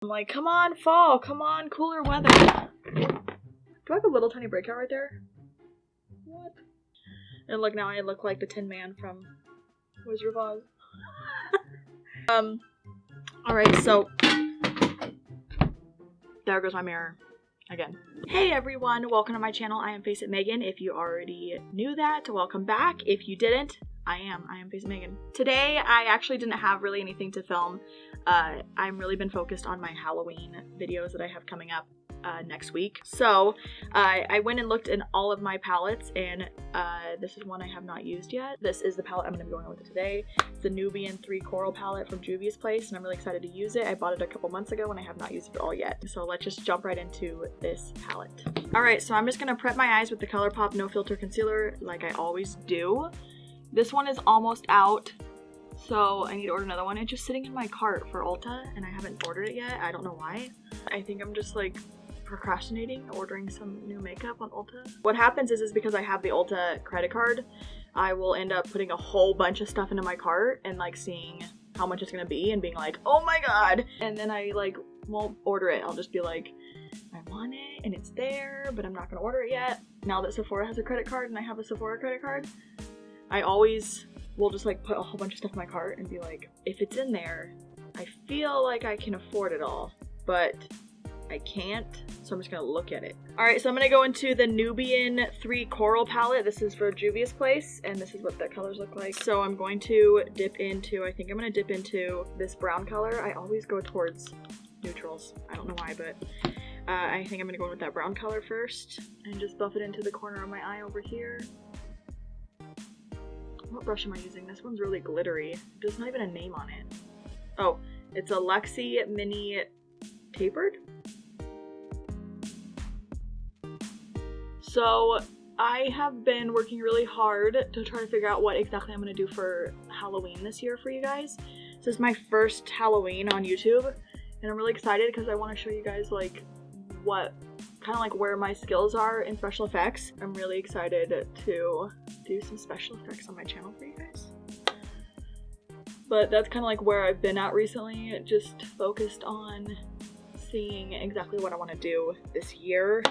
I'm like, come on, fall, come on, cooler weather. Do I have a little tiny breakout right there? What? And look, now I look like the Tin Man from Wizard of Oz. Alright, so there goes my mirror again. Hey everyone, welcome to my channel. I am Face It Megan. If you already knew that, welcome back. If you didn't, I am Face It Megan. Today, I actually didn't have really anything to film. I've really been focused on my Halloween videos that I have coming up next week. So I went and looked in all of my palettes, and this is one I have not used yet. This is the palette I'm going to be going with today. It's the Nubian 3 Coral palette from Juvia's Place, and I'm really excited to use it. I bought it a couple months ago and I have not used it at all yet. So let's just jump right into this palette. Alright, so I'm just going to prep my eyes with the ColourPop No Filter Concealer like I always do. This one is almost out, so I need to order another one. It's just sitting in my cart for Ulta and I haven't ordered it yet. I don't know why. I think I'm just like procrastinating ordering some new makeup on Ulta. What happens is because I have the Ulta credit card, I will end up putting a whole bunch of stuff into my cart and like seeing how much it's gonna be and being like, oh my god, and then I like won't order it. I'll just be like, I want it and it's there, but I'm not gonna order it yet. Now that Sephora has a credit card and I have a Sephora credit card, I always will just like put a whole bunch of stuff in my cart and be like, if it's in there, I feel like I can afford it all, but I can't, so I'm just gonna look at it. Alright, so I'm gonna go into the Nubian 3 Coral palette. This is for Juvia's Place, and this is what the colors look like. So I'm going to dip into, I think I'm gonna dip into this brown color. I always go towards neutrals. I don't know why, but I think I'm gonna go in with that brown color first and just buff it into the corner of my eye over here. What brush am I using? This one's really glittery. There's not even a name on it. Oh, it's a Lexi Mini Tapered. So I have been working really hard to try to figure out what exactly I'm going to do for Halloween this year for you guys. This is my first Halloween on YouTube, and I'm really excited because I want to show you guys like what kind of like where my skills are in special effects. I'm really excited to do some special effects on my channel for you guys. But that's kind of like where I've been at recently, just focused on seeing exactly what I want to do this year.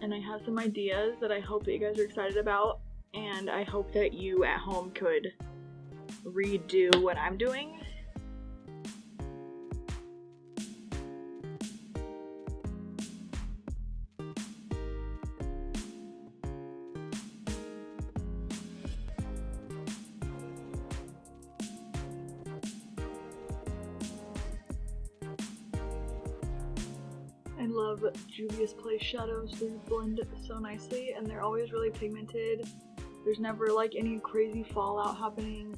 And I have some ideas that I hope that you guys are excited about, and I hope that you at home could redo what I'm doing. I love Juvia's Place shadows. They blend so nicely and they're always really pigmented. There's never like any crazy fallout happening.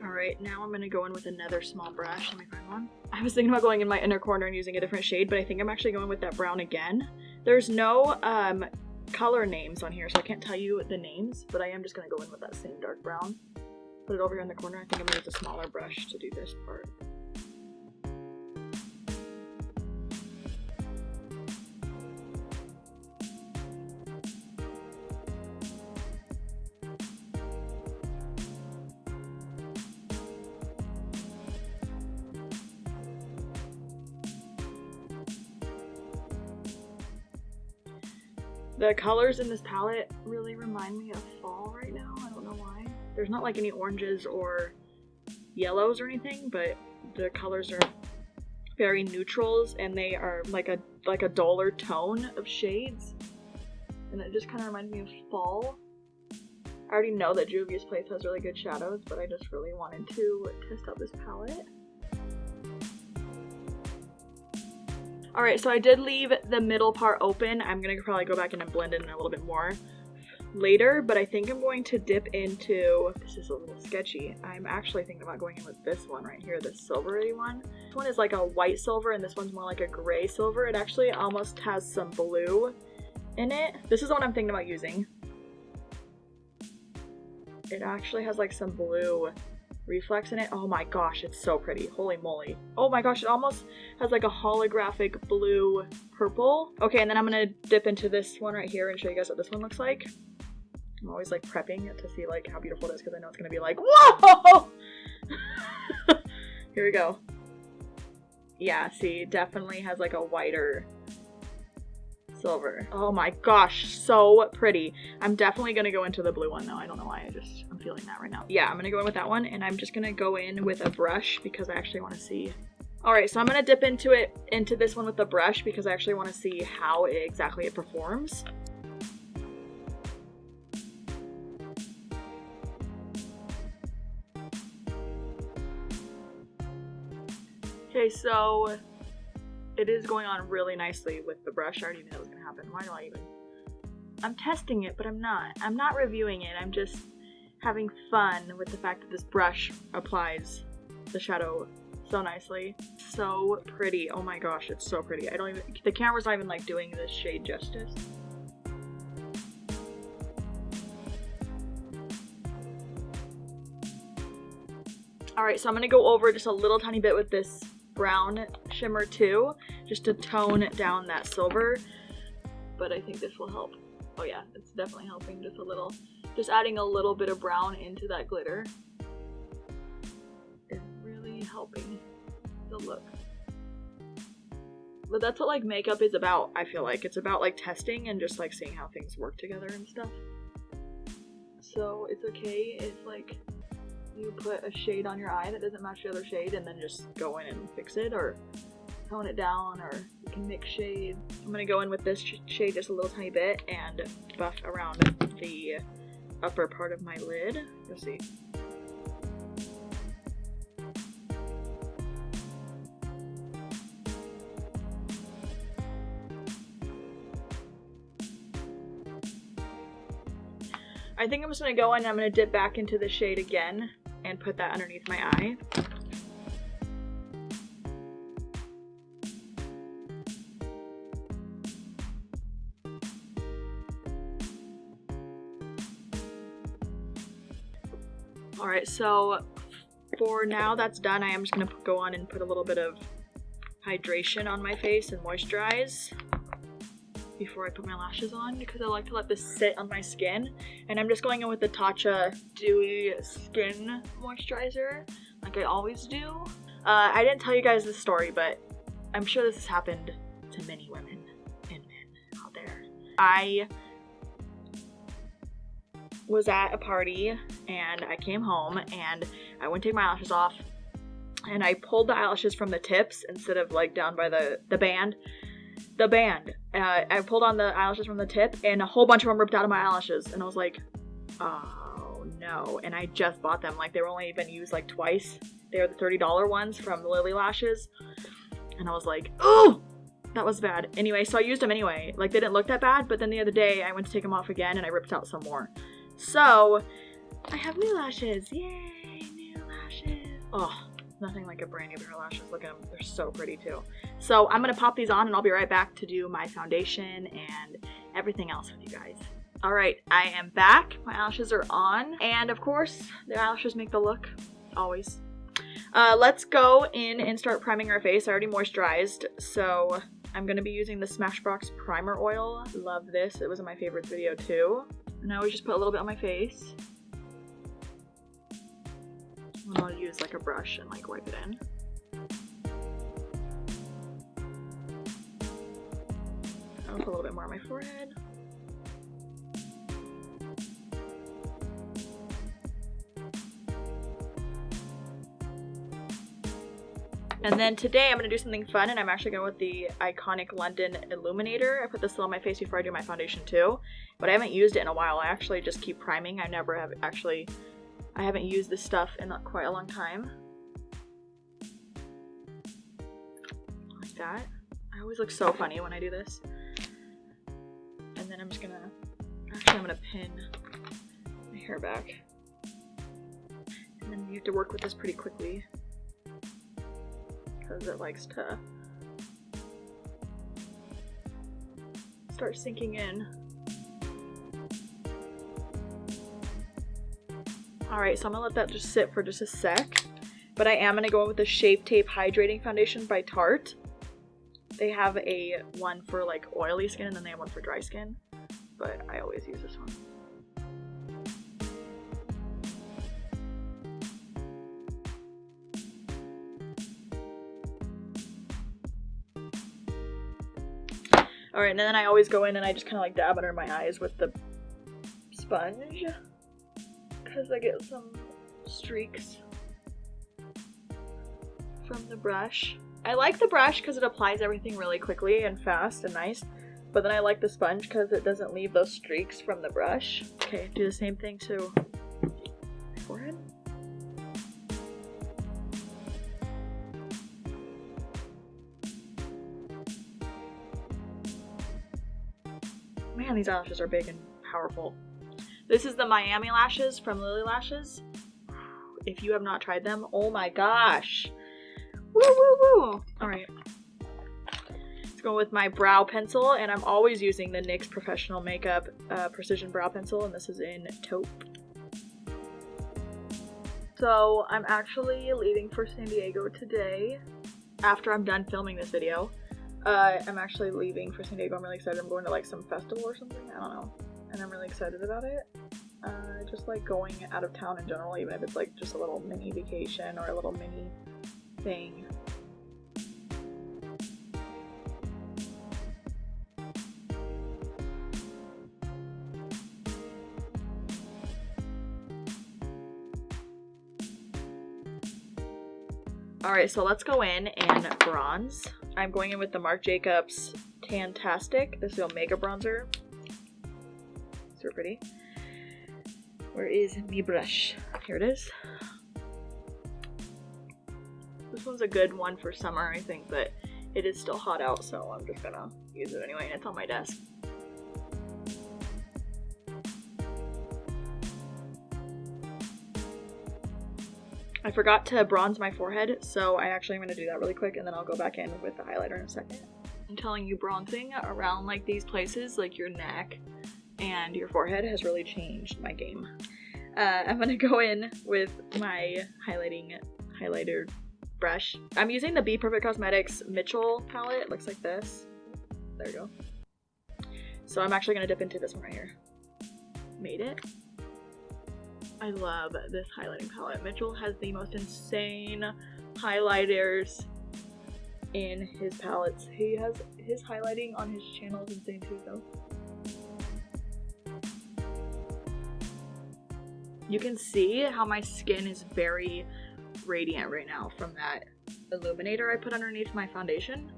Alright, now I'm gonna go in with another small brush. Let me find one. I was thinking about going in my inner corner and using a different shade, but I think I'm actually going with that brown again. There's no color names on here, so I can't tell you the names, but I am just gonna go in with that same dark brown. Put it over here in the corner. I think I'm going to use a smaller brush to do this part. The colors in this palette really remind me of fall right now. I don't know why. There's not like any oranges or yellows or anything, but the colors are very neutrals and they are like a duller tone of shades. And it just kind of reminds me of fall. I already know that Juvia's Place has really good shadows, but I just really wanted to test out this palette. Alright, so I did leave the middle part open. I'm gonna probably go back in and blend it in a little bit more later, but I think I'm going to dip into, this is a little sketchy, I'm actually thinking about going in with this one right here, this silvery one. This one is like a white silver and this one's more like a gray silver. It actually almost has some blue in it. This is the one I'm thinking about using. It actually has like some blue reflex in it. Oh my gosh, it's so pretty. Holy moly. Oh my gosh, it almost has like a holographic blue purple. Okay, and then I'm gonna dip into this one right here and show you guys what this one looks like. I'm always like prepping it to see like how beautiful it is because I know it's gonna be like, whoa! Here we go. Yeah, see, definitely has like a whiter silver. Oh my gosh, so pretty. I'm definitely gonna go into the blue one though. I don't know why, I'm feeling that right now. Yeah, I'm gonna go in with that one, and I'm just gonna go in with a brush because I actually want to see. All right, so I'm gonna dip into this one with the brush because I actually want to see how exactly it performs. Okay, so it is going on really nicely with the brush. I already knew that was gonna happen. Why do I even? I'm testing it, but I'm not reviewing it. I'm just having fun with the fact that this brush applies the shadow so nicely. So pretty. Oh my gosh, it's so pretty. The camera's not even like doing this shade justice. Alright, so I'm gonna go over just a little tiny bit with this brown shimmer too, just to tone down that silver, but I think this will help. Oh yeah, it's definitely helping just a little. Just adding a little bit of brown into that glitter is really helping the look. But that's what like makeup is about, I feel like. It's about like testing and just like seeing how things work together and stuff. So it's okay if like you put a shade on your eye that doesn't match the other shade and then just go in and fix it or tone it down, or you can mix shades. I'm gonna go in with this shade just a little tiny bit and buff around the upper part of my lid. You'll see. I think I'm just gonna go in and I'm gonna dip back into the shade again and put that underneath my eye. Alright, so for now that's done. I am just gonna go on and put a little bit of hydration on my face and moisturize before I put my lashes on, because I like to let this sit on my skin. And I'm just going in with the Tatcha Dewy Skin Moisturizer, like I always do. I didn't tell you guys this story, but I'm sure this has happened to many women and men out there. I was at a party and I came home and I went to take my eyelashes off and I pulled the eyelashes from the tips instead of like down by the band. I pulled on the eyelashes from the tip and a whole bunch of them ripped out of my eyelashes, and I was like, oh no. And I just bought them, like they were only been used like twice. They were the $30 ones from Lily Lashes, and I was like, oh, that was bad. Anyway, so I used them anyway. Like they didn't look that bad, but then the other day I went to take them off again and I ripped out some more. So I have new lashes. Yay, new lashes. Oh, nothing like a brand new pair of lashes. Look at them, they're so pretty too. So I'm gonna pop these on and I'll be right back to do my foundation and everything else with you guys. All right, I am back. My eyelashes are on, and of course the eyelashes make the look, always. Let's go in and start priming our face. I already moisturized, so I'm gonna be using the Smashbox primer oil. Love this, it was in my favorites video too. And I always just put a little bit on my face. And I'll use like a brush and like wipe it in. I'll put a little bit more on my forehead. And then today I'm going to do something fun, and I'm actually going with the Iconic London Illuminator. I put this on my face before I do my foundation too, but I haven't used it in a while. I actually just keep priming. I haven't used this stuff in quite a long time. Like that. I always look so funny when I do this. And then I'm just gonna, actually I'm gonna pin my hair back. And then you have to work with this pretty quickly, because it likes to start sinking in. Alright, so I'm gonna let that just sit for just a sec. But I am gonna go with the Shape Tape Hydrating Foundation by Tarte. They have a one for like oily skin and then they have one for dry skin. But I always use this one. Alright, and then I always go in and I just kind of like dab under my eyes with the sponge. Because I get some streaks from the brush. I like the brush because it applies everything really quickly and fast and nice. But then I like the sponge because it doesn't leave those streaks from the brush. Okay, do the same thing to my forehead. Man, these eyelashes are big and powerful. This is the Miami lashes from Lily Lashes. If you have not tried them, oh my gosh. Woo woo woo. Alright. Let's go with my brow pencil, and I'm always using the NYX Professional Makeup Precision Brow Pencil, and this is in taupe. So I'm actually leaving for San Diego today after I'm done filming this video. I'm actually leaving for San Diego. I'm really excited. I'm going to like some festival or something. I don't know. And I'm really excited about it. Just like going out of town in general, even if it's like just a little mini vacation or a little mini thing. Alright, so let's go in and bronze. I'm going in with the Marc Jacobs Tantastic. This is the Omega bronzer. Super pretty. Where is my brush? Here it is. This one's a good one for summer, I think, but it is still hot out, so I'm just gonna use it anyway, and it's on my desk. I forgot to bronze my forehead, so I actually am going to do that really quick, and then I'll go back in with the highlighter in a second. I'm telling you, bronzing around like these places, like your neck and your forehead, has really changed my game. I'm going to go in with my highlighter brush. I'm using the Be Perfect Cosmetics Mitchell palette. It looks like this. There we go. So I'm actually going to dip into this one right here. Made it. I love this highlighting palette. Mitchell has the most insane highlighters in his palettes. He has his highlighting on his channel is insane too, though. You can see how my skin is very radiant right now from that illuminator I put underneath my foundation.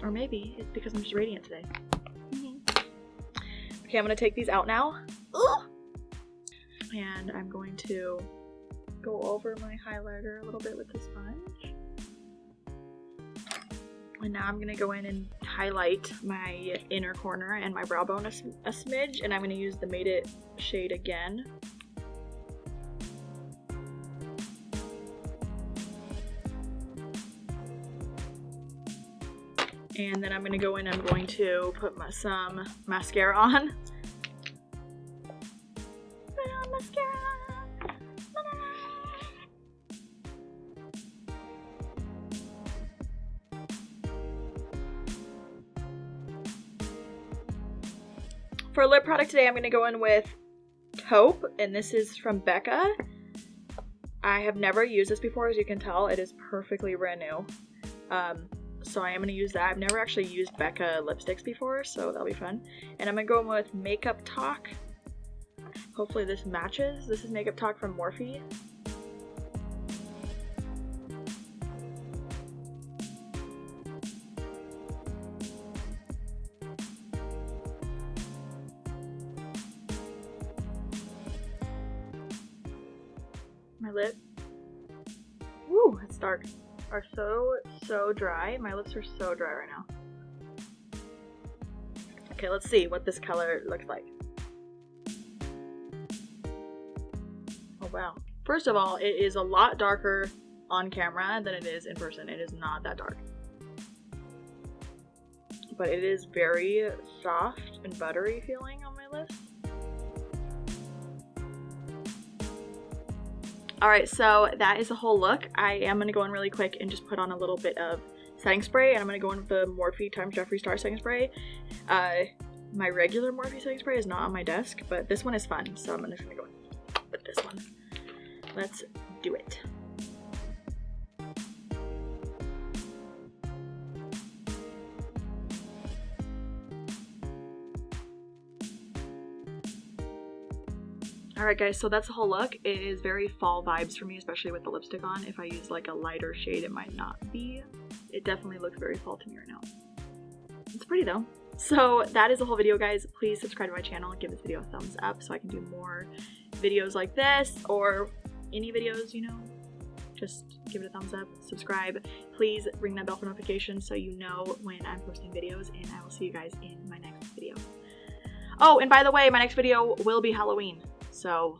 Or maybe it's because I'm just radiant today. Okay, I'm gonna take these out now. Ugh! And I'm going to go over my highlighter a little bit with the sponge. And now I'm going to go in and highlight my inner corner and my brow bone a smidge. And I'm going to use the Made It shade again. And then I'm going to go in and I'm going to put some mascara on. For lip product today, I'm going to go in with taupe, and this is from Becca. I have never used this before, as you can tell. It is perfectly brand new. So I am going to use that. I've never actually used Becca lipsticks before, so that'll be fun. And I'm going to go in with Makeup Talk. Hopefully this matches. This is Makeup Talk from Morphe. My lip, woo, it's dark, are so dry. My lips are so dry right now. Okay, let's see what this color looks like. Oh wow. First of all, it is a lot darker on camera than it is in person. It is not that dark. But it is very soft and buttery feeling on my lips. Alright, so that is the whole look. I am going to go in really quick and just put on a little bit of setting spray. And I'm going to go in with the Morphe Times Jeffree Star setting spray. My regular Morphe setting spray is not on my desk, but this one is fun. So I'm just going to go in with this one. Let's do it. Alright guys, so that's the whole look. It is very fall vibes for me, especially with the lipstick on. If I use like a lighter shade, it might not be. It definitely looks very fall to me right now. It's pretty though. So that is the whole video, guys. Please subscribe to my channel, give this video a thumbs up so I can do more videos like this, or any videos, you know. Just give it a thumbs up, subscribe. Please ring that bell for notifications so you know when I'm posting videos, and I will see you guys in my next video. Oh, and by the way, my next video will be Halloween, so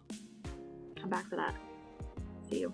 come back for that. See you.